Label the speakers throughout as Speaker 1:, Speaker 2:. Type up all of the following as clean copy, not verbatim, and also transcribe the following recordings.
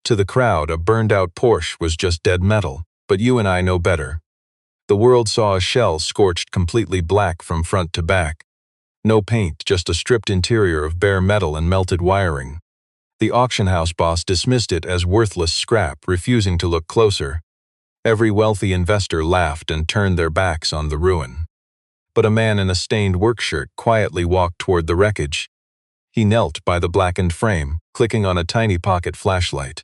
Speaker 1: To the crowd, a burned-out Porsche was just dead metal, but you and I know better. The world saw a shell scorched completely black from front to back. No paint, just a stripped interior of bare metal and melted wiring. The auction house boss dismissed it as worthless scrap, refusing to look closer. Every wealthy investor laughed and turned their backs on the ruin. But a man in a stained work shirt quietly walked toward the wreckage. He knelt by the blackened frame, clicking on a tiny pocket flashlight.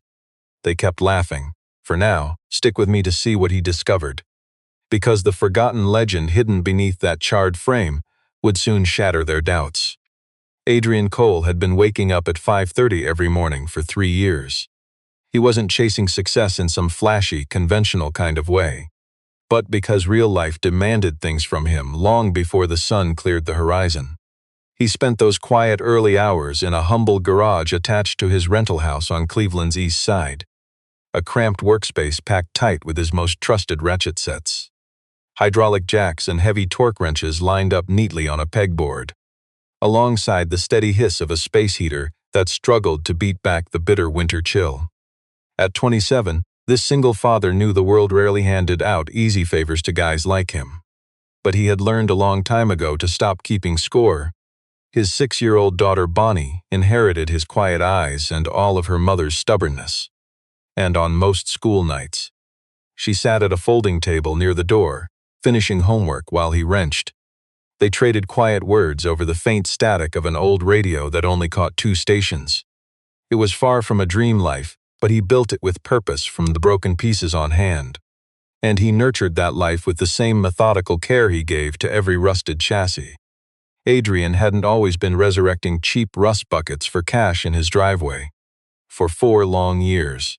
Speaker 1: They kept laughing. For now, stick with me to see what he discovered. Because the forgotten legend hidden beneath that charred frame would soon shatter their doubts. Adrien Cole had been waking up at 5:30 every morning for 3 years. He wasn't chasing success in some flashy, conventional kind of way, but because real life demanded things from him long before the sun cleared the horizon. He spent those quiet early hours in a humble garage attached to his rental house on Cleveland's east side. A cramped workspace packed tight with his most trusted ratchet sets. Hydraulic jacks and heavy torque wrenches lined up neatly on a pegboard, alongside the steady hiss of a space heater that struggled to beat back the bitter winter chill. At 27, this single father knew the world rarely handed out easy favors to guys like him. But he had learned a long time ago to stop keeping score. His 6-year-old daughter Bonnie inherited his quiet eyes and all of her mother's stubbornness. And on most school nights, she sat at a folding table near the door, finishing homework while he wrenched. They traded quiet words over the faint static of an old radio that only caught 2 stations. It was far from a dream life, but he built it with purpose from the broken pieces on hand. And he nurtured that life with the same methodical care he gave to every rusted chassis. Adrien hadn't always been resurrecting cheap rust buckets for cash in his driveway. For 4 long years,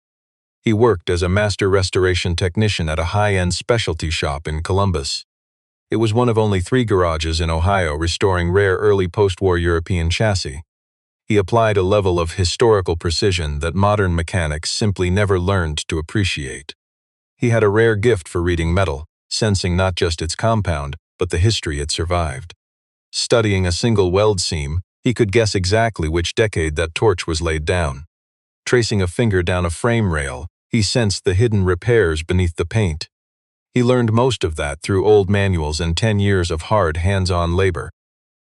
Speaker 1: he worked as a master restoration technician at a high-end specialty shop in Columbus. It was one of only 3 garages in Ohio restoring rare early post-war European chassis. He applied a level of historical precision that modern mechanics simply never learned to appreciate. He had a rare gift for reading metal, sensing not just its compound, but the history it survived. Studying a single weld seam, he could guess exactly which decade that torch was laid down. Tracing a finger down a frame rail, he sensed the hidden repairs beneath the paint. He learned most of that through old manuals and 10 years of hard hands-on labor.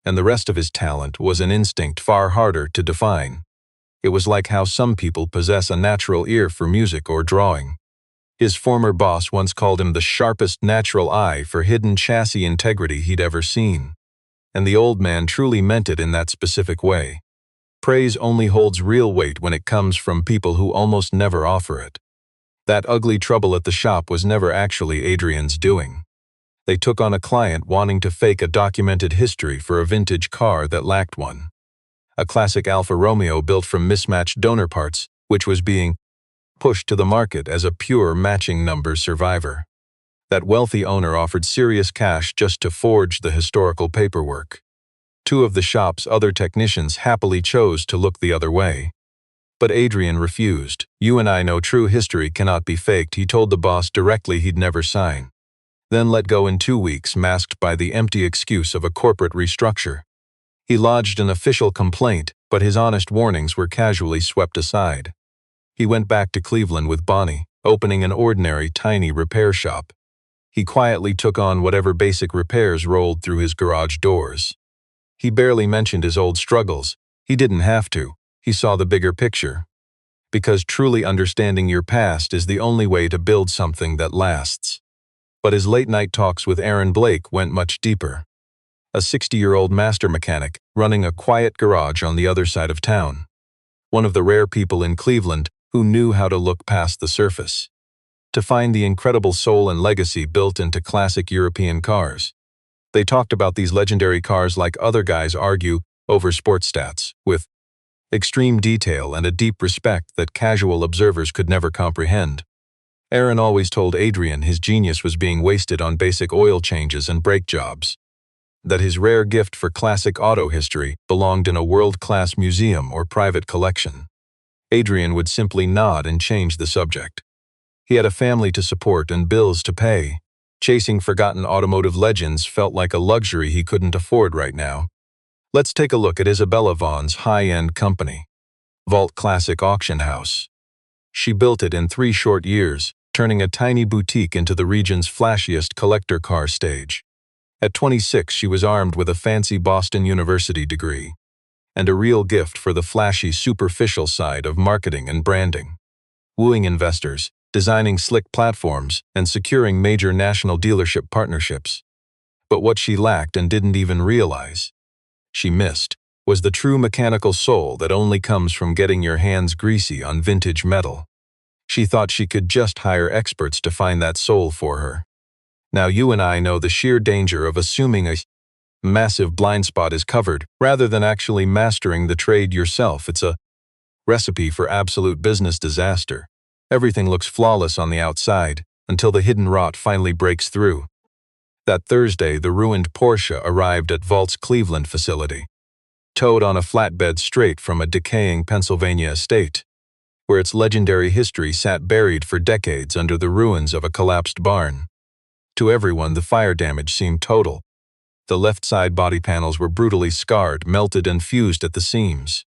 Speaker 1: And the rest of his talent was an instinct far harder to define. It was like how some people possess a natural ear for music or drawing. His former boss once called him the sharpest natural eye for hidden chassis integrity he'd ever seen. And the old man truly meant it in that specific way. Praise only holds real weight when it comes from people who almost never offer it. That ugly trouble at the shop was never actually Adrien's doing. They took on a client wanting to fake a documented history for a vintage car that lacked one. A classic Alfa Romeo built from mismatched donor parts, which was being pushed to the market as a pure matching number survivor. That wealthy owner offered serious cash just to forge the historical paperwork. 2 of the shop's other technicians happily chose to look the other way. But Adrien refused. "You and I know true history cannot be faked," he told the boss directly he'd never sign. Then let go in 2 weeks, masked by the empty excuse of a corporate restructure. He lodged an official complaint, but his honest warnings were casually swept aside. He went back to Cleveland with Bonnie, opening an ordinary, tiny repair shop. He quietly took on whatever basic repairs rolled through his garage doors. He barely mentioned his old struggles. He didn't have to. He saw the bigger picture. Because truly understanding your past is the only way to build something that lasts. But his late-night talks with Aaron Blake went much deeper. A 60-year-old master mechanic running a quiet garage on the other side of town. One of the rare people in Cleveland who knew how to look past the surface. To find the incredible soul and legacy built into classic European cars. They talked about these legendary cars like other guys argue over sports stats, with extreme detail and a deep respect that casual observers could never comprehend. Aaron always told Adrien his genius was being wasted on basic oil changes and brake jobs. That his rare gift for classic auto history belonged in a world-class museum or private collection. Adrien would simply nod and change the subject. He had a family to support and bills to pay. Chasing forgotten automotive legends felt like a luxury he couldn't afford right now. Let's take a look at Isabella Vaughn's high-end company, Vault Classic Auction House. She built it in 3 short years, turning a tiny boutique into the region's flashiest collector car stage. At 26, she was armed with a fancy Boston University degree, and a real gift for the flashy, superficial side of marketing and branding. Wooing investors, designing slick platforms, and securing major national dealership partnerships. But what she lacked and didn't even realize she missed was the true mechanical soul that only comes from getting your hands greasy on vintage metal. She thought she could just hire experts to find that soul for her. Now you and I know the sheer danger of assuming a massive blind spot is covered rather than actually mastering the trade yourself. It's a recipe for absolute business disaster. Everything looks flawless on the outside until the hidden rot finally breaks through. That Thursday, the ruined Porsche arrived at Vault's Cleveland facility, towed on a flatbed straight from a decaying Pennsylvania estate, where its legendary history sat buried for decades under the ruins of a collapsed barn. To everyone, the fire damage seemed total. The left side body panels were brutally scarred, melted and fused at the seams.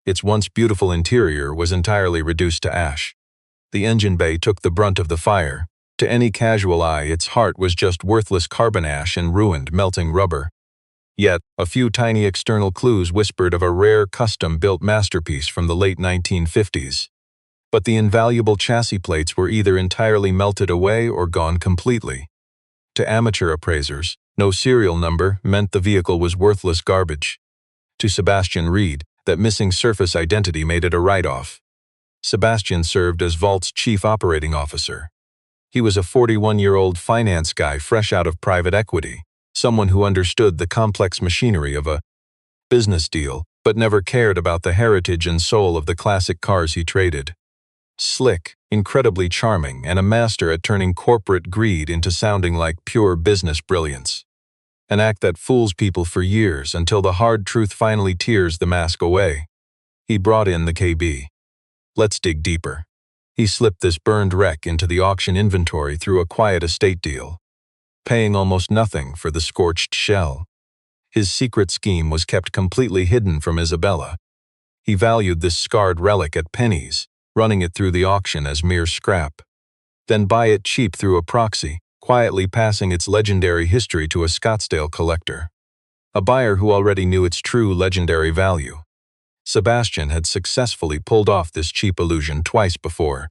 Speaker 1: Its once beautiful interior was entirely reduced to ash. The engine bay took the brunt of the fire. To any casual eye, its heart was just worthless carbon ash and ruined, melting rubber. Yet, a few tiny external clues whispered of a rare custom-built masterpiece from the late 1950s. But the invaluable chassis plates were either entirely melted away or gone completely. To amateur appraisers, no serial number meant the vehicle was worthless garbage. To Sebastian Reed, that missing surface identity made it a write-off. Sebastian served as Vault's chief operating officer. He was a 41-year-old finance guy fresh out of private equity, someone who understood the complex machinery of a business deal, but never cared about the heritage and soul of the classic cars he traded. Slick, incredibly charming, and a master at turning corporate greed into sounding like pure business brilliance. An act that fools people for years until the hard truth finally tears the mask away. He brought in the KB. Let's dig deeper. He slipped this burned wreck into the auction inventory through a quiet estate deal, paying almost nothing for the scorched shell. His secret scheme was kept completely hidden from Isabella. He valued this scarred relic at pennies, running it through the auction as mere scrap. Then buy it cheap through a proxy, quietly passing its legendary history to a Scottsdale collector. A buyer who already knew its true legendary value. Sebastian had successfully pulled off this cheap illusion twice before.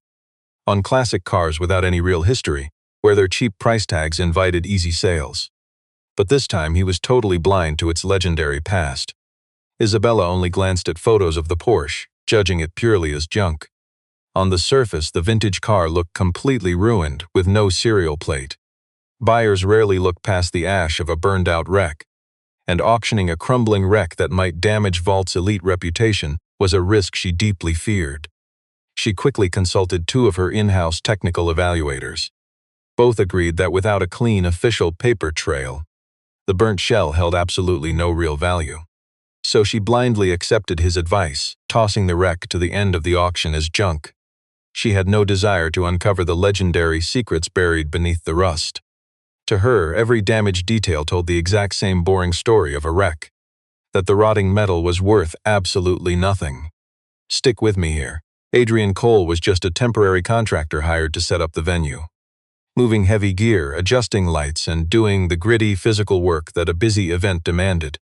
Speaker 1: On classic cars without any real history, where their cheap price tags invited easy sales. But this time he was totally blind to its legendary past. Isabella only glanced at photos of the Porsche, judging it purely as junk. On the surface, the vintage car looked completely ruined, with no serial plate. Buyers rarely look past the ash of a burned-out wreck, and auctioning a crumbling wreck that might damage Vault's elite reputation was a risk she deeply feared. She quickly consulted 2 of her in-house technical evaluators. Both agreed that without a clean official paper trail, the burnt shell held absolutely no real value. So she blindly accepted his advice, tossing the wreck to the end of the auction as junk. She had no desire to uncover the legendary secrets buried beneath the rust. To her, every damaged detail told the exact same boring story of a wreck. That the rotting metal was worth absolutely nothing. Stick with me here. Adrien Cole was just a temporary contractor hired to set up the venue. Moving heavy gear, adjusting lights, and doing the gritty physical work that a busy event demanded.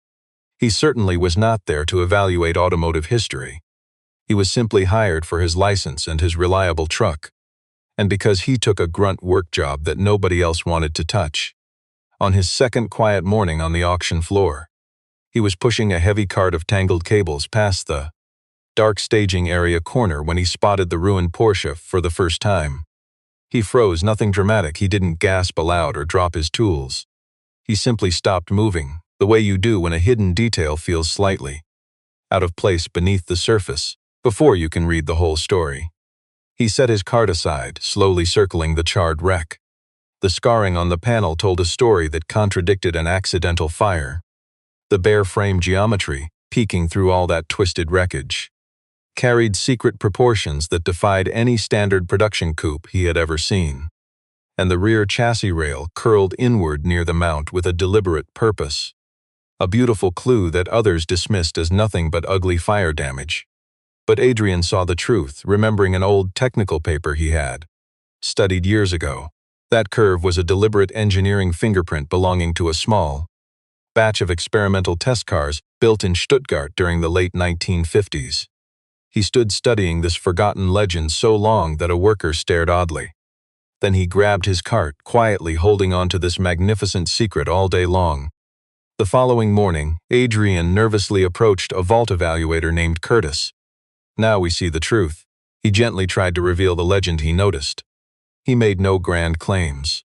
Speaker 1: He certainly was not there to evaluate automotive history. He was simply hired for his license and his reliable truck. And because he took a grunt work job that nobody else wanted to touch. On his second quiet morning on the auction floor, he was pushing a heavy cart of tangled cables past the dark staging area corner when he spotted the ruined Porsche for the first time. He froze, nothing dramatic. He didn't gasp aloud or drop his tools. He simply stopped moving, the way you do when a hidden detail feels slightly out of place beneath the surface, before you can read the whole story. He set his cart aside, slowly circling the charred wreck. The scarring on the panel told a story that contradicted an accidental fire. The bare frame geometry, peeking through all that twisted wreckage, carried secret proportions that defied any standard production coupe he had ever seen. And the rear chassis rail curled inward near the mount with a deliberate purpose. A beautiful clue that others dismissed as nothing but ugly fire damage. But Adrien saw the truth, remembering an old technical paper he had studied years ago. That curve was a deliberate engineering fingerprint belonging to a small batch of experimental test cars built in Stuttgart during the late 1950s. He stood studying this forgotten legend so long that a worker stared oddly. Then he grabbed his cart, quietly holding on to this magnificent secret all day long. The following morning, Adrien nervously approached a vault evaluator named Curtis. Now we see the truth. He gently tried to reveal the legend he noticed. He made no grand claims.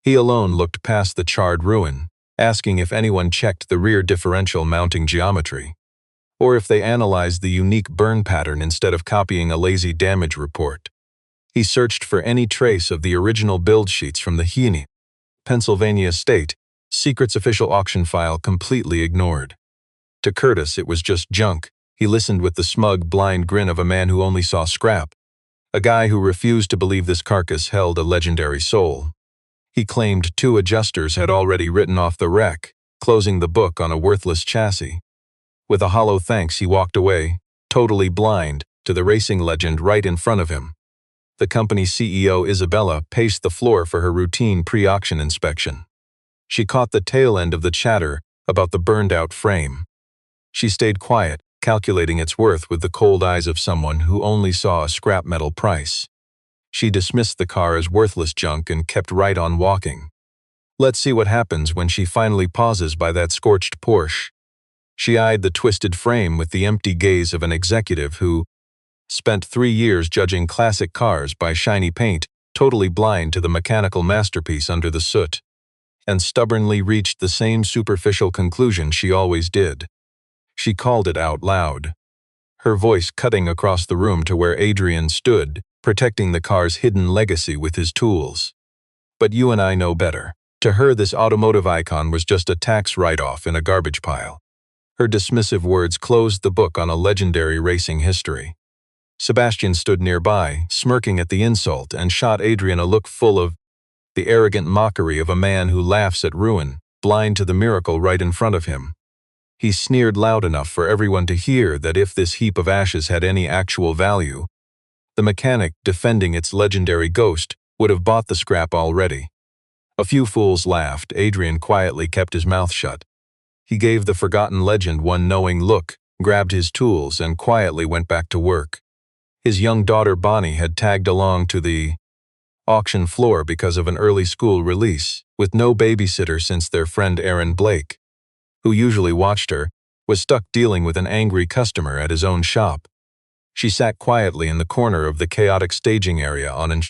Speaker 1: He alone looked past the charred ruin, asking if anyone checked the rear differential mounting geometry, or if they analyzed the unique burn pattern instead of copying a lazy damage report. He searched for any trace of the original build sheets from the Heaney, Pennsylvania State Secret's official auction file, completely ignored. To Curtis, it was just junk. He listened with the smug, blind grin of a man who only saw scrap, a guy who refused to believe this carcass held a legendary soul. He claimed 2 adjusters had already written off the wreck, closing the book on a worthless chassis. With a hollow thanks, he walked away, totally blind, to the racing legend right in front of him. The company's CEO, Isabella, paced the floor for her routine pre-auction inspection. She caught the tail end of the chatter about the burned-out frame. She stayed quiet, calculating its worth with the cold eyes of someone who only saw a scrap metal price. She dismissed the car as worthless junk and kept right on walking. Let's see what happens when she finally pauses by that scorched Porsche. She eyed the twisted frame with the empty gaze of an executive who spent 3 years judging classic cars by shiny paint, totally blind to the mechanical masterpiece under the soot, and stubbornly reached the same superficial conclusion she always did. She called it out loud, her voice cutting across the room to where Adrien stood, protecting the car's hidden legacy with his tools. But you and I know better. To her, this automotive icon was just a tax write-off in a garbage pile. Her dismissive words closed the book on a legendary racing history. Sebastian stood nearby, smirking at the insult, and shot Adrien a look full of the arrogant mockery of a man who laughs at ruin, blind to the miracle right in front of him. He sneered loud enough for everyone to hear that if this heap of ashes had any actual value, the mechanic defending its legendary ghost would have bought the scrap already. A few fools laughed. Adrien quietly kept his mouth shut. He gave the forgotten legend one knowing look, grabbed his tools, and quietly went back to work. His young daughter Bonnie had tagged along to the auction floor because of an early school release, with no babysitter since their friend Aaron Blake, who usually watched her, was stuck dealing with an angry customer at his own shop. She sat quietly in the corner of the chaotic staging area on an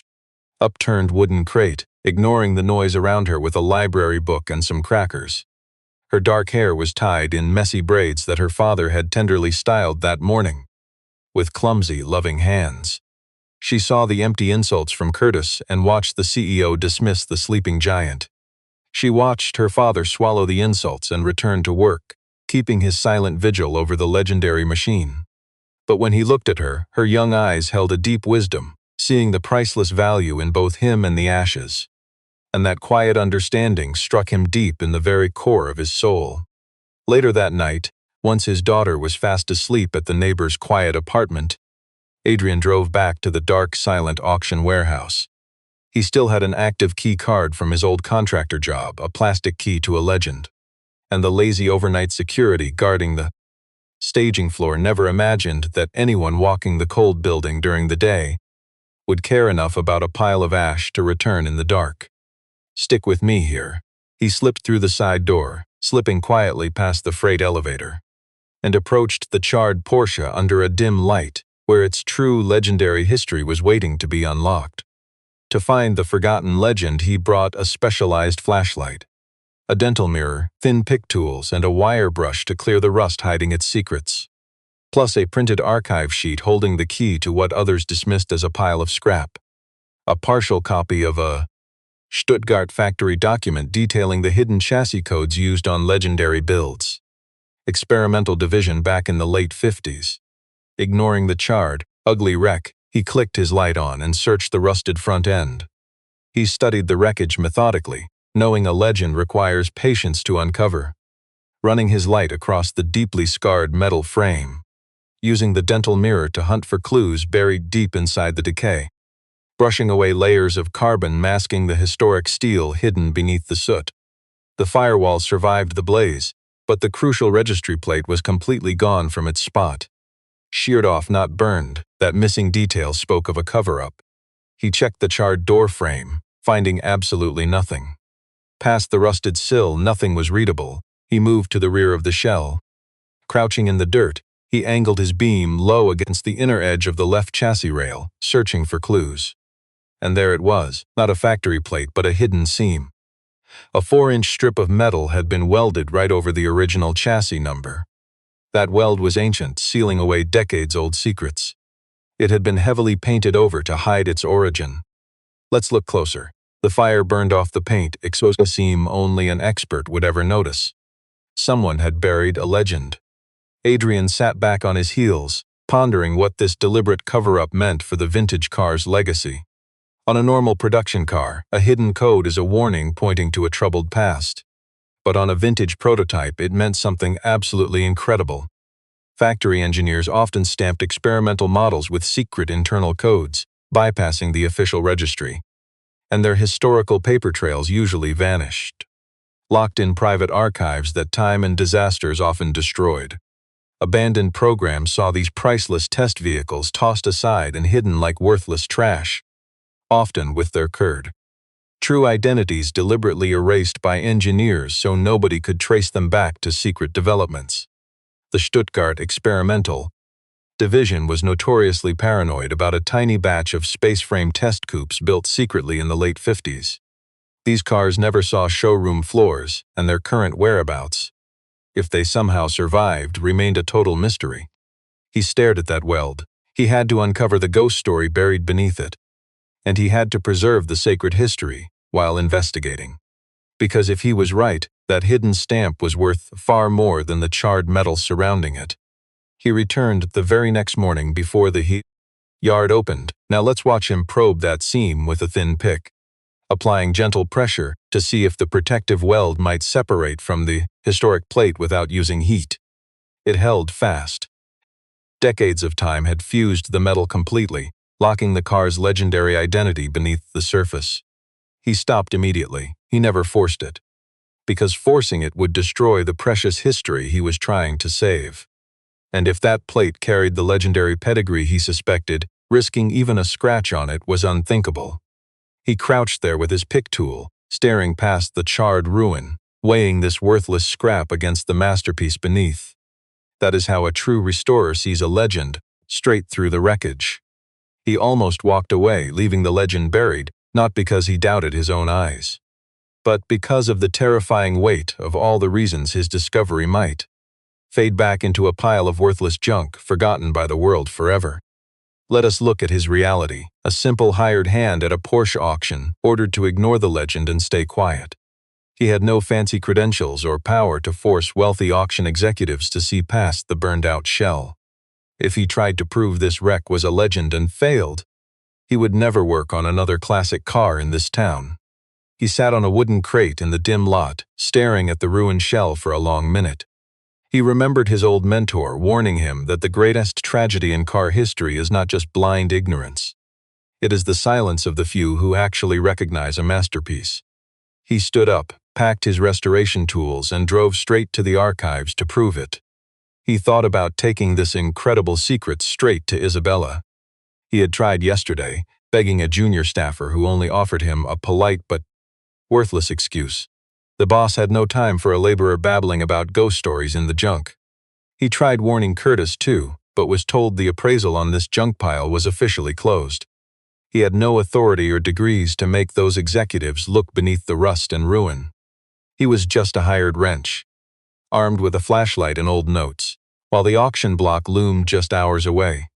Speaker 1: upturned wooden crate, ignoring the noise around her with a library book and some crackers. Her dark hair was tied in messy braids that her father had tenderly styled that morning, with clumsy, loving hands. She saw the empty insults from Curtis and watched the CEO dismiss the sleeping giant. She watched her father swallow the insults and return to work, keeping his silent vigil over the legendary machine. But when he looked at her, her young eyes held a deep wisdom, seeing the priceless value in both him and the ashes. And that quiet understanding struck him deep in the very core of his soul. Later that night, once his daughter was fast asleep at the neighbor's quiet apartment, Adrien drove back to the dark, silent auction warehouse. He still had an active key card from his old contractor job, a plastic key to a legend. And the lazy overnight security guarding the staging floor never imagined that anyone walking the cold building during the day would care enough about a pile of ash to return in the dark. Stick with me here. He slipped through the side door, slipping quietly past the freight elevator, and approached the charred Porsche under a dim light, where its true legendary history was waiting to be unlocked. To find the forgotten legend, he brought a specialized flashlight, a dental mirror, thin pick tools, and a wire brush to clear the rust hiding its secrets, plus a printed archive sheet holding the key to what others dismissed as a pile of scrap, a partial copy of a Stuttgart factory document detailing the hidden chassis codes used on legendary builds. Experimental division back in the late 50s. Ignoring the charred, ugly wreck, he clicked his light on and searched the rusted front end. He studied the wreckage methodically, knowing a legend requires patience to uncover. Running his light across the deeply scarred metal frame, using the dental mirror to hunt for clues buried deep inside the decay, brushing away layers of carbon masking the historic steel hidden beneath the soot. The firewall survived the blaze, but the crucial registry plate was completely gone from its spot. Sheared off, not burned, that missing detail spoke of a cover-up. He checked the charred door frame, finding absolutely nothing. Past the rusted sill, nothing was readable. He moved to the rear of the shell. Crouching in the dirt, he angled his beam low against the inner edge of the left chassis rail, searching for clues. And there it was, not a factory plate but a hidden seam. A 4-inch strip of metal had been welded right over the original chassis number. That weld was ancient, sealing away decades-old secrets. It had been heavily painted over to hide its origin. Let's look closer. The fire burned off the paint, exposing a seam only an expert would ever notice. Someone had buried a legend. Adrien sat back on his heels, pondering what this deliberate cover-up meant for the vintage car's legacy. On a normal production car, a hidden code is a warning pointing to a troubled past. But on a vintage prototype, it meant something absolutely incredible. Factory engineers often stamped experimental models with secret internal codes, bypassing the official registry. And their historical paper trails usually vanished, locked in private archives that time and disasters often destroyed. Abandoned programs saw these priceless test vehicles tossed aside and hidden like worthless trash, often with their curd. True identities deliberately erased by engineers so nobody could trace them back to secret developments. The Stuttgart Experimental Division was notoriously paranoid about a tiny batch of space-frame test coupes built secretly in the late 50s. These cars never saw showroom floors, and their current whereabouts, if they somehow survived, remained a total mystery. He stared at that weld. He had to uncover the ghost story buried beneath it. And he had to preserve the sacred history while investigating. Because if he was right, that hidden stamp was worth far more than the charred metal surrounding it. He returned the very next morning before the yard opened. Now let's watch him probe that seam with a thin pick, applying gentle pressure to see if the protective weld might separate from the historic plate without using heat. It held fast. Decades of time had fused the metal completely, locking the car's legendary identity beneath the surface. He stopped immediately. He never forced it, because forcing it would destroy the precious history he was trying to save. And if that plate carried the legendary pedigree he suspected, risking even a scratch on it was unthinkable. He crouched there with his pick tool, staring past the charred ruin, weighing this worthless scrap against the masterpiece beneath. That is how a true restorer sees a legend, straight through the wreckage. He almost walked away, leaving the legend buried, not because he doubted his own eyes, but because of the terrifying weight of all the reasons his discovery might fade back into a pile of worthless junk, forgotten by the world forever. Let us look at his reality, a simple hired hand at a Porsche auction, ordered to ignore the legend and stay quiet. He had no fancy credentials or power to force wealthy auction executives to see past the burned-out shell. If he tried to prove this wreck was a legend and failed, he would never work on another classic car in this town. He sat on a wooden crate in the dim lot, staring at the ruined shell for a long minute. He remembered his old mentor warning him that the greatest tragedy in car history is not just blind ignorance. It is the silence of the few who actually recognize a masterpiece. He stood up, packed his restoration tools, and drove straight to the archives to prove it. He thought about taking this incredible secret straight to Isabella. He had tried yesterday, begging a junior staffer who only offered him a polite but worthless excuse. The boss had no time for a laborer babbling about ghost stories in the junk. He tried warning Curtis too, but was told the appraisal on this junk pile was officially closed. He had no authority or degrees to make those executives look beneath the rust and ruin. He was just a hired wrench, armed with a flashlight and old notes, while the auction block loomed just hours away.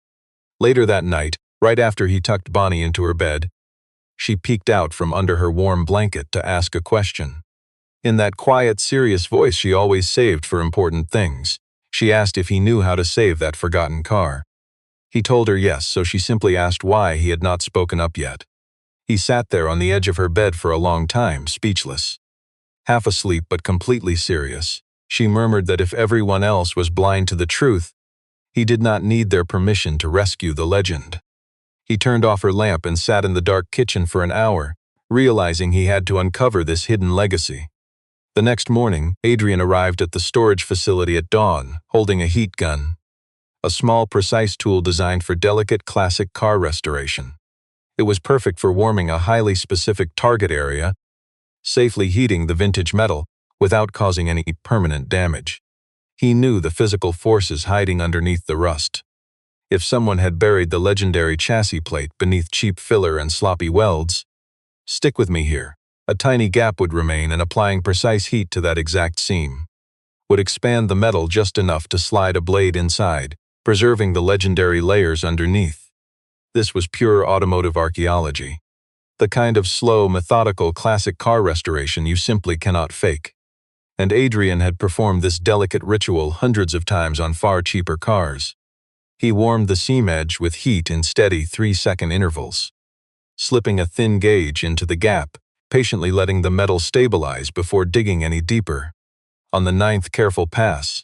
Speaker 1: Later that night, right after he tucked Bonnie into her bed, she peeked out from under her warm blanket to ask a question. In that quiet, serious voice she always saved for important things, she asked if he knew how to save that forgotten car. He told her yes, so she simply asked why he had not spoken up yet. He sat there on the edge of her bed for a long time, speechless. Half asleep but completely serious, she murmured that if everyone else was blind to the truth, He did not need their permission to rescue the legend. He turned off her lamp and sat in the dark kitchen for an hour, realizing he had to uncover this hidden legacy. The next morning, Adrien arrived at the storage facility at dawn, holding a heat gun, a small, precise tool designed for delicate classic car restoration. It was perfect for warming a highly specific target area, safely heating the vintage metal without causing any permanent damage. He knew the physical forces hiding underneath the rust. If someone had buried the legendary chassis plate beneath cheap filler and sloppy welds, stick with me here, a tiny gap would remain, and applying precise heat to that exact seam would expand the metal just enough to slide a blade inside, preserving the legendary layers underneath. This was pure automotive archaeology. The kind of slow, methodical classic car restoration you simply cannot fake. And Adrien had performed this delicate ritual hundreds of times on far cheaper cars. He warmed the seam edge with heat in steady 3-second intervals, slipping a thin gauge into the gap, patiently letting the metal stabilize before digging any deeper. On the 9th careful pass,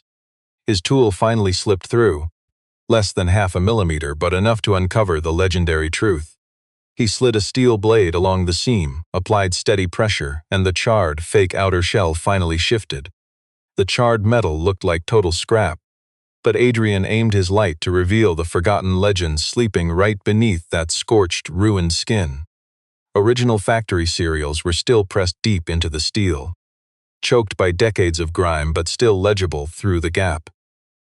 Speaker 1: his tool finally slipped through, less than half a millimeter, but enough to uncover the legendary truth. He slid a steel blade along the seam, applied steady pressure, and the charred, fake outer shell finally shifted. The charred metal looked like total scrap, but Adrien aimed his light to reveal the forgotten legend sleeping right beneath that scorched, ruined skin. Original factory serials were still pressed deep into the steel, choked by decades of grime but still legible through the gap.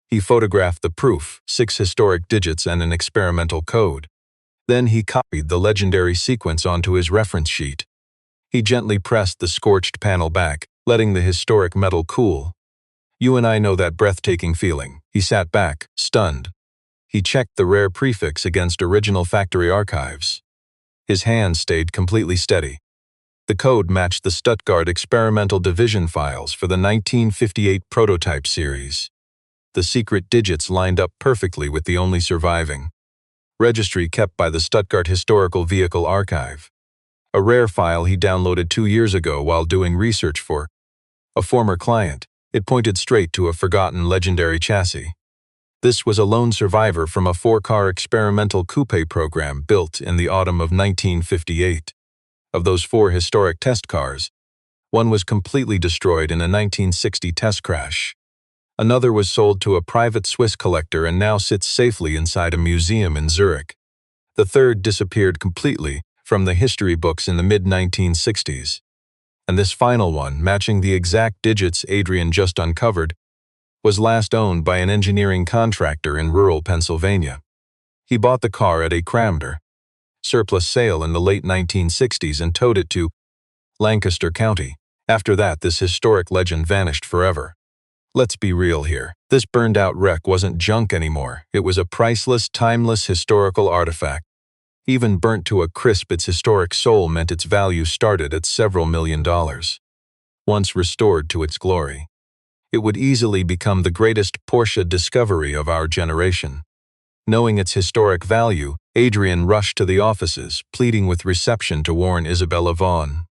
Speaker 1: He photographed the proof, 6 historic digits and an experimental code. Then he copied the legendary sequence onto his reference sheet. He gently pressed the scorched panel back, letting the historic metal cool. You and I know that breathtaking feeling. He sat back, stunned. He checked the rare prefix against original factory archives. His hand stayed completely steady. The code matched the Stuttgart experimental division files for the 1958 prototype series. The secret digits lined up perfectly with the only surviving registry kept by the Stuttgart Historical Vehicle Archive, a rare file he downloaded 2 years ago while doing research for a former client. It pointed straight to a forgotten legendary chassis. This was a lone survivor from a 4-car experimental coupe program built in the autumn of 1958. Of those 4 historic test cars, one was completely destroyed in a 1960 test crash. Another was sold to a private Swiss collector and now sits safely inside a museum in Zurich. The third disappeared completely from the history books in the mid-1960s. And this final one, matching the exact digits Adrien just uncovered, was last owned by an engineering contractor in rural Pennsylvania. He bought the car at a Cramder surplus sale in the late 1960s and towed it to Lancaster County. After that, this historic legend vanished forever. Let's be real here. This burned-out wreck wasn't junk anymore. It was a priceless, timeless historical artifact. Even burnt to a crisp, its historic soul meant its value started at several $1,000,000. Once restored to its glory, it would easily become the greatest Porsche discovery of our generation. Knowing its historic value, Adrien rushed to the offices, pleading with reception to warn Isabella Vaughn.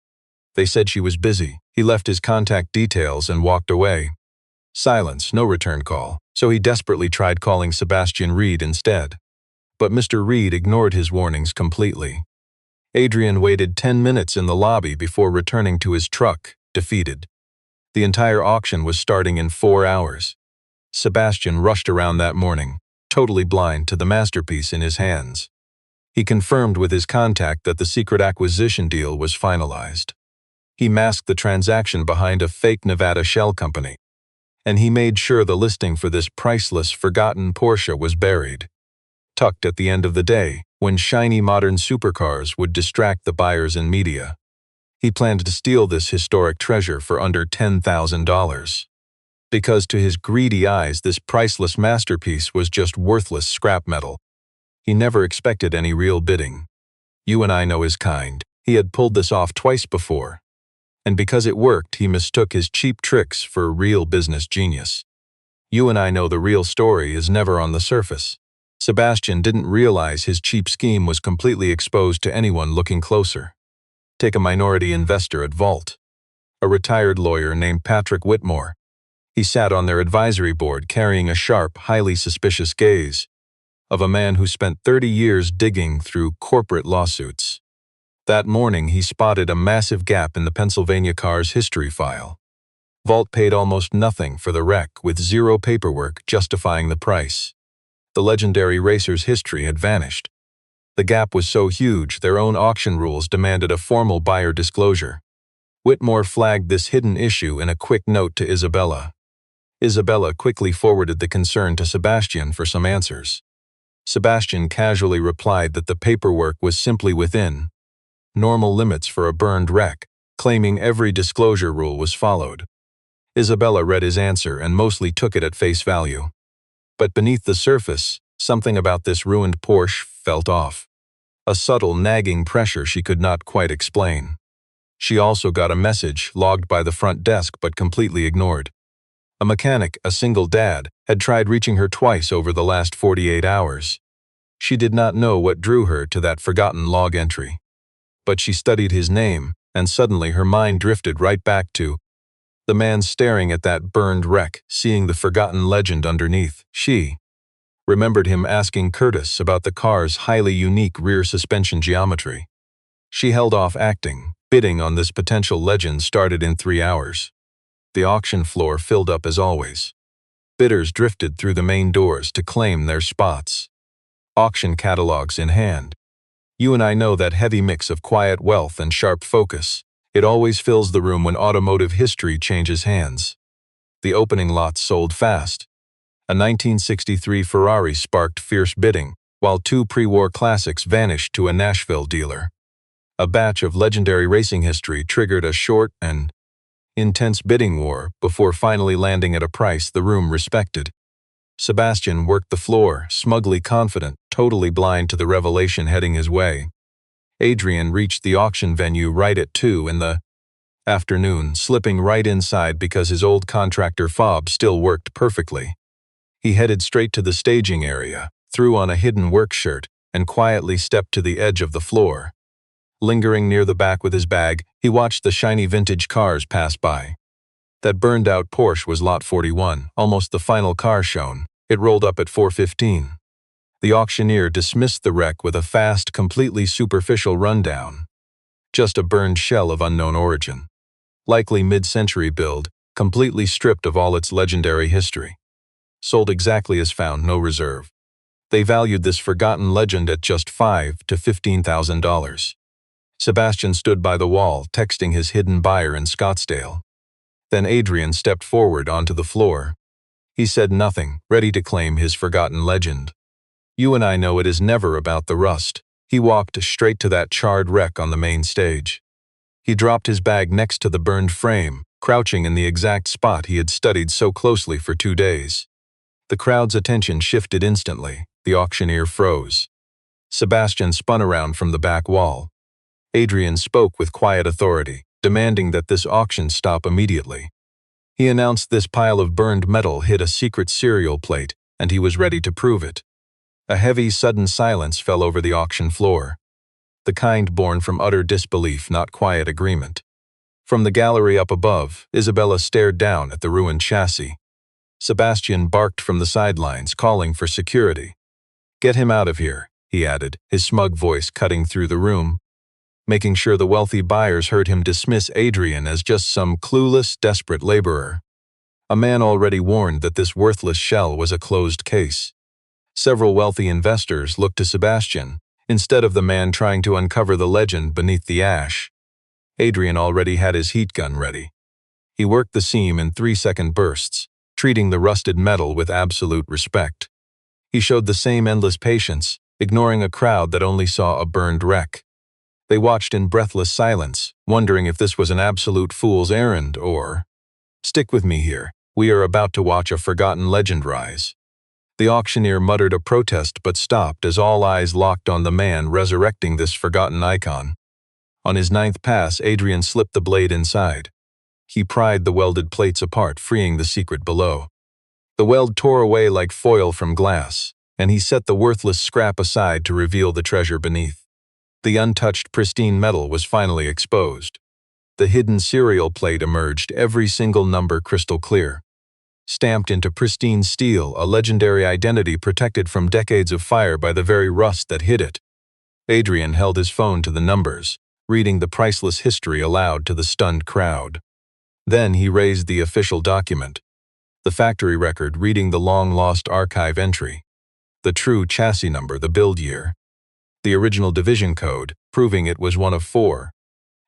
Speaker 1: They said she was busy. He left his contact details and walked away. Silence, no return call, so he desperately tried calling Sebastian Reed instead. But Mr. Reed ignored his warnings completely. Adrien waited 10 minutes in the lobby before returning to his truck, defeated. The entire auction was starting in 4 hours. Sebastian rushed around that morning, totally blind to the masterpiece in his hands. He confirmed with his contact that the secret acquisition deal was finalized. He masked the transaction behind a fake Nevada shell company, and he made sure the listing for this priceless, forgotten Porsche was buried, tucked at the end of the day, when shiny modern supercars would distract the buyers and media. He planned to steal this historic treasure for under $10,000. Because to his greedy eyes, this priceless masterpiece was just worthless scrap metal. He never expected any real bidding. You and I know his kind. He had pulled this off twice before. And because it worked, he mistook his cheap tricks for real business genius. You and I know the real story is never on the surface. Sebastian didn't realize his cheap scheme was completely exposed to anyone looking closer. Take a minority investor at Vault, a retired lawyer named Patrick Whitmore. He sat on their advisory board carrying a sharp, highly suspicious gaze of a man who spent 30 years digging through corporate lawsuits. That morning, he spotted a massive gap in the Pennsylvania car's history file. Vault paid almost nothing for the wreck, with zero paperwork justifying the price. The legendary racer's history had vanished. The gap was so huge, their own auction rules demanded a formal buyer disclosure. Whitmore flagged this hidden issue in a quick note to Isabella. Isabella quickly forwarded the concern to Sebastian for some answers. Sebastian casually replied that the paperwork was simply within normal limits for a burned wreck, claiming every disclosure rule was followed. Isabella read his answer and mostly took it at face value. But beneath the surface, something about this ruined Porsche felt off. A subtle, nagging pressure she could not quite explain. She also got a message logged by the front desk but completely ignored. A mechanic, a single dad, had tried reaching her twice over the last 48 hours. She did not know what drew her to that forgotten log entry. But she studied his name, and suddenly her mind drifted right back to the man staring at that burned wreck, seeing the forgotten legend underneath. She remembered him asking Curtis about the car's highly unique rear suspension geometry. She held off acting. Bidding on this potential legend started in 3 hours. The auction floor filled up as always. Bidders drifted through the main doors to claim their spots. Auction catalogs in hand. You and I know that heavy mix of quiet wealth and sharp focus. It always fills the room when automotive history changes hands. The opening lots sold fast. A 1963 Ferrari sparked fierce bidding, while 2 pre-war classics vanished to a Nashville dealer. A batch of legendary racing history triggered a short and intense bidding war before finally landing at a price the room respected. Sebastian worked the floor, smugly confident, totally blind to the revelation heading his way. Adrien reached the auction venue right at 2 in the afternoon, slipping right inside because his old contractor fob still worked perfectly. He headed straight to the staging area, threw on a hidden work shirt, and quietly stepped to the edge of the floor. Lingering near the back with his bag, he watched the shiny vintage cars pass by. That burned-out Porsche was lot 41, almost the final car shown. It rolled up at 4:15. The auctioneer dismissed the wreck with a fast, completely superficial rundown. Just a burned shell of unknown origin. Likely mid-century build, completely stripped of all its legendary history. Sold exactly as found, no reserve. They valued this forgotten legend at just $5,000 to $15,000. Sebastian stood by the wall, texting his hidden buyer in Scottsdale. Then Adrien stepped forward onto the floor. He said nothing, ready to claim his forgotten legend. You and I know it is never about the rust. He walked straight to that charred wreck on the main stage. He dropped his bag next to the burned frame, crouching in the exact spot he had studied so closely for 2 days. The crowd's attention shifted instantly. The auctioneer froze. Sebastian spun around from the back wall. Adrien spoke with quiet authority, demanding that this auction stop immediately. He announced this pile of burned metal hid a secret serial plate, and he was ready to prove it. A heavy, sudden silence fell over the auction floor. The kind born from utter disbelief, not quiet agreement. From the gallery up above, Isabella stared down at the ruined chassis. Sebastian barked from the sidelines, calling for security. "Get him out of here," he added, his smug voice cutting through the room, making sure the wealthy buyers heard him dismiss Adrien as just some clueless, desperate laborer. A man already warned that this worthless shell was a closed case. Several wealthy investors looked to Sebastian, instead of the man trying to uncover the legend beneath the ash. Adrien already had his heat gun ready. He worked the seam in 3-second bursts, treating the rusted metal with absolute respect. He showed the same endless patience, ignoring a crowd that only saw a burned wreck. They watched in breathless silence, wondering if this was an absolute fool's errand or, "Stick with me here, we are about to watch a forgotten legend rise." The auctioneer muttered a protest but stopped as all eyes locked on the man resurrecting this forgotten icon. On his 9th pass, Adrien slipped the blade inside. He pried the welded plates apart, freeing the secret below. The weld tore away like foil from glass, and he set the worthless scrap aside to reveal the treasure beneath. The untouched, pristine metal was finally exposed. The hidden serial plate emerged, every single number crystal clear. Stamped into pristine steel, a legendary identity protected from decades of fire by the very rust that hid it. Adrien held his phone to the numbers, reading the priceless history aloud to the stunned crowd. Then he raised the official document, the factory record reading the long-lost archive entry, the true chassis number, the build year, the original division code, proving it was one of 4,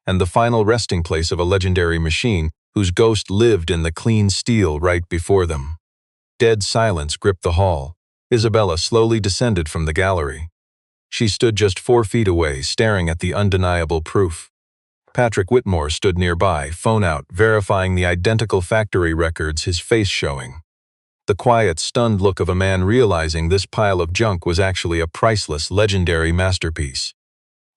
Speaker 1: and the final resting place of a legendary machine whose ghost lived in the clean steel right before them. Dead silence gripped the hall. Isabella slowly descended from the gallery. She stood just 4 feet away, staring at the undeniable proof. Patrick Whitmore stood nearby, phone out, verifying the identical factory records, his face showing. The quiet, stunned look of a man realizing this pile of junk was actually a priceless, legendary masterpiece.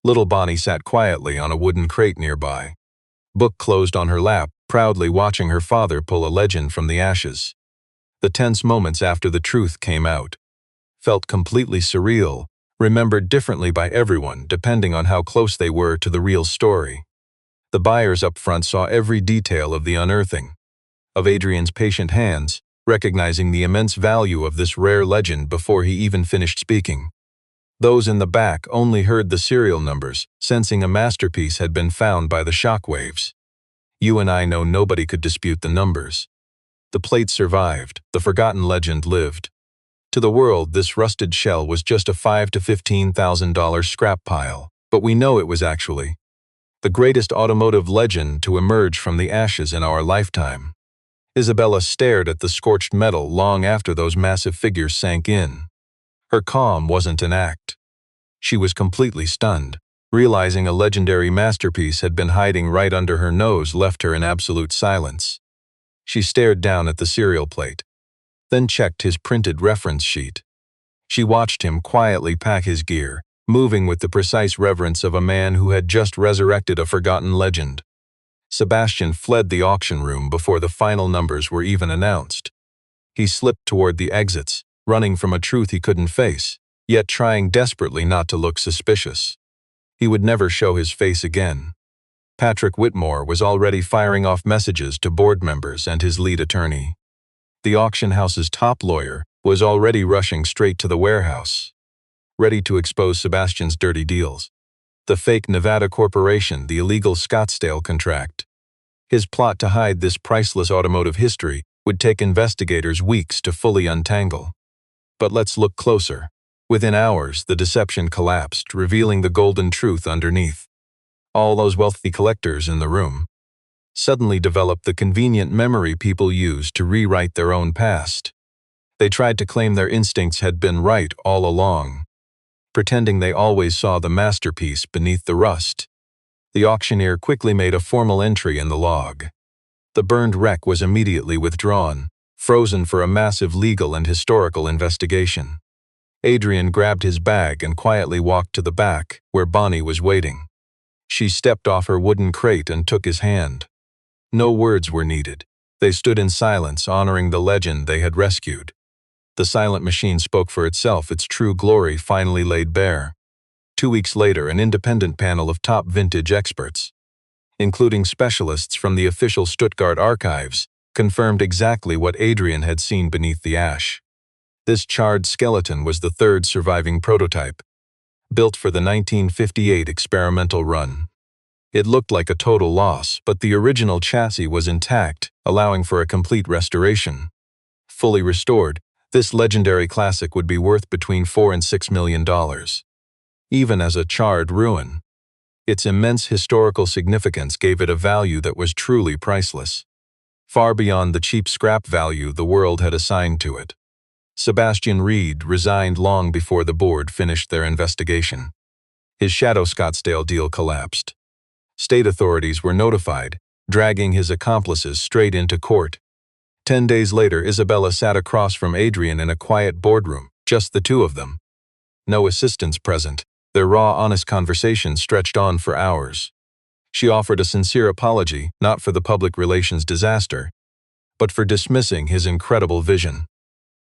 Speaker 1: Little Bonnie sat quietly on a wooden crate nearby, book closed on her lap, proudly watching her father pull a legend from the ashes. The tense moments after the truth came out felt completely surreal, remembered differently by everyone depending on how close they were to the real story. The buyers up front saw every detail of the unearthing, of Adrien's patient hands, recognizing the immense value of this rare legend before he even finished speaking. Those in the back only heard the serial numbers, sensing a masterpiece had been found by the shockwaves. You and I know nobody could dispute the numbers. The plate survived, the forgotten legend lived. To the world, this rusted shell was just a $5,000 to $15,000 scrap pile, but we know it was actually the greatest automotive legend to emerge from the ashes in our lifetime. Isabella stared at the scorched metal long after those massive figures sank in. Her calm wasn't an act. She was completely stunned. Realizing a legendary masterpiece had been hiding right under her nose left her in absolute silence. She stared down at the serial plate, then checked his printed reference sheet. She watched him quietly pack his gear, moving with the precise reverence of a man who had just resurrected a forgotten legend. Sebastian fled the auction room before the final numbers were even announced. He slipped toward the exits, running from a truth he couldn't face, yet trying desperately not to look suspicious. He would never show his face again. Patrick Whitmore was already firing off messages to board members and his lead attorney. The auction house's top lawyer was already rushing straight to the warehouse, ready to expose Sebastian's dirty deals. The fake Nevada corporation, the illegal Scottsdale contract. His plot to hide this priceless automotive history would take investigators weeks to fully untangle. But let's look closer. Within hours, the deception collapsed, revealing the golden truth underneath. All those wealthy collectors in the room suddenly developed the convenient memory people use to rewrite their own past. They tried to claim their instincts had been right all along, pretending they always saw the masterpiece beneath the rust. The auctioneer quickly made a formal entry in the log. The burned wreck was immediately withdrawn, frozen for a massive legal and historical investigation. Adrien grabbed his bag and quietly walked to the back, where Bonnie was waiting. She stepped off her wooden crate and took his hand. No words were needed. They stood in silence, honoring the legend they had rescued. The silent machine spoke for itself, its true glory finally laid bare. 2 weeks later, an independent panel of top vintage experts, including specialists from the official Stuttgart archives, confirmed exactly what Adrien had seen beneath the ash. This charred skeleton was the 3rd surviving prototype, built for the 1958 experimental run. It looked like a total loss, but the original chassis was intact, allowing for a complete restoration. Fully restored, this legendary classic would be worth between $4 and $6 million. Even as a charred ruin, its immense historical significance gave it a value that was truly priceless, far beyond the cheap scrap value the world had assigned to it. Sebastian Reed resigned long before the board finished their investigation. His Shadow Scottsdale deal collapsed. State authorities were notified, dragging his accomplices straight into court. 10 days later, Isabella sat across from Adrien in a quiet boardroom, just the two of them. No assistants present. Their raw, honest conversation stretched on for hours. She offered a sincere apology, not for the public relations disaster, but for dismissing his incredible vision,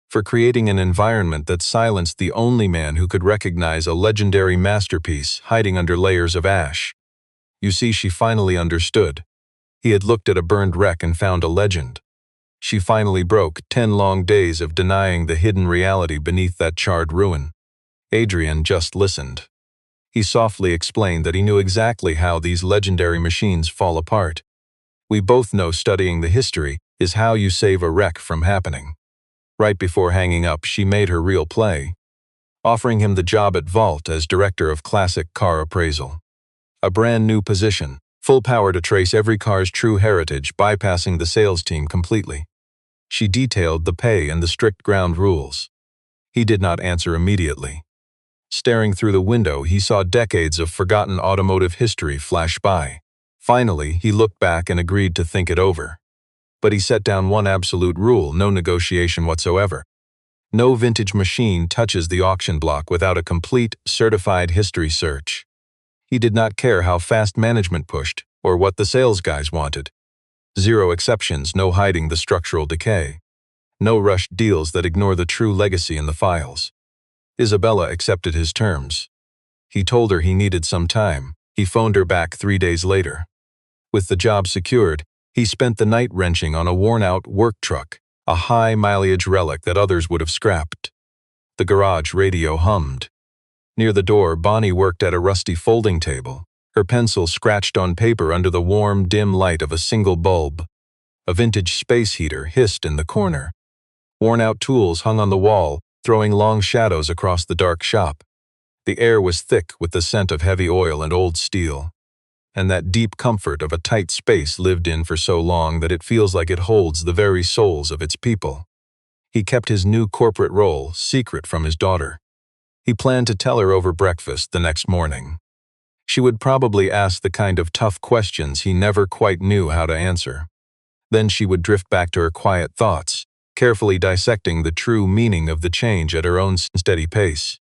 Speaker 1: for creating an environment that silenced the only man who could recognize a legendary masterpiece hiding under layers of ash. You see, she finally understood. He had looked at a burned wreck and found a legend. She finally broke 10 long days of denying the hidden reality beneath that charred ruin. Adrien just listened. He softly explained that he knew exactly how these legendary machines fall apart. We both know studying the history is how you save a wreck from happening. Right before hanging up, she made her real play, offering him the job at Vault as director of classic car appraisal. A brand new position, full power to trace every car's true heritage, bypassing the sales team completely. She detailed the pay and the strict ground rules. He did not answer immediately. Staring through the window, he saw decades of forgotten automotive history flash by. Finally, he looked back and agreed to think it over. But he set down one absolute rule: no negotiation whatsoever. No vintage machine touches the auction block without a complete, certified history search. He did not care how fast management pushed or what the sales guys wanted. Zero exceptions, no hiding the structural decay. No rushed deals that ignore the true legacy in the files. Isabella accepted his terms. He told her he needed some time. He phoned her back 3 days later. With the job secured, he spent the night wrenching on a worn-out work truck, a high-mileage relic that others would have scrapped. The garage radio hummed. Near the door, Bonnie worked at a rusty folding table, her pencil scratched on paper under the warm, dim light of a single bulb. A vintage space heater hissed in the corner. Worn-out tools hung on the wall, throwing long shadows across the dark shop. The air was thick with the scent of heavy oil and old steel, and that deep comfort of a tight space lived in for so long that it feels like it holds the very souls of its people. He kept his new corporate role secret from his daughter. He planned to tell her over breakfast the next morning. She would probably ask the kind of tough questions he never quite knew how to answer. Then she would drift back to her quiet thoughts, carefully dissecting the true meaning of the change at her own steady pace.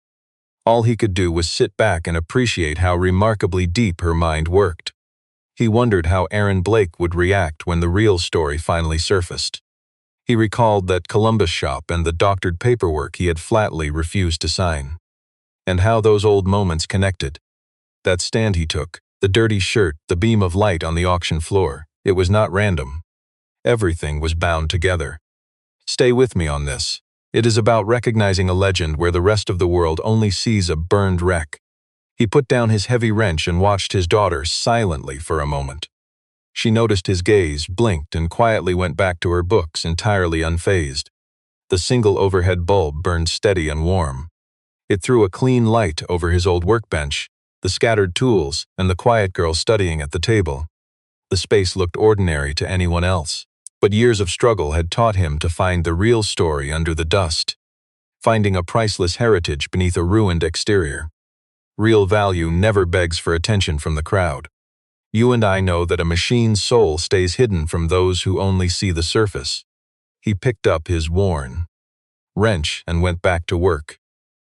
Speaker 1: All he could do was sit back and appreciate how remarkably deep her mind worked. He wondered how Aaron Blake would react when the real story finally surfaced. He recalled that Columbus shop and the doctored paperwork he had flatly refused to sign. And how those old moments connected. That stand he took, the dirty shirt, the beam of light on the auction floor, it was not random. Everything was bound together. Stay with me on this. It is about recognizing a legend where the rest of the world only sees a burned wreck. He put down his heavy wrench and watched his daughter silently for a moment. She noticed his gaze, blinked, and quietly went back to her books, entirely unfazed. The single overhead bulb burned steady and warm. It threw a clean light over his old workbench, the scattered tools, and the quiet girl studying at the table. The space looked ordinary to anyone else, but years of struggle had taught him to find the real story under the dust, finding a priceless heritage beneath a ruined exterior. Real value never begs for attention from the crowd. You and I know that a machine's soul stays hidden from those who only see the surface. He picked up his worn wrench and went back to work.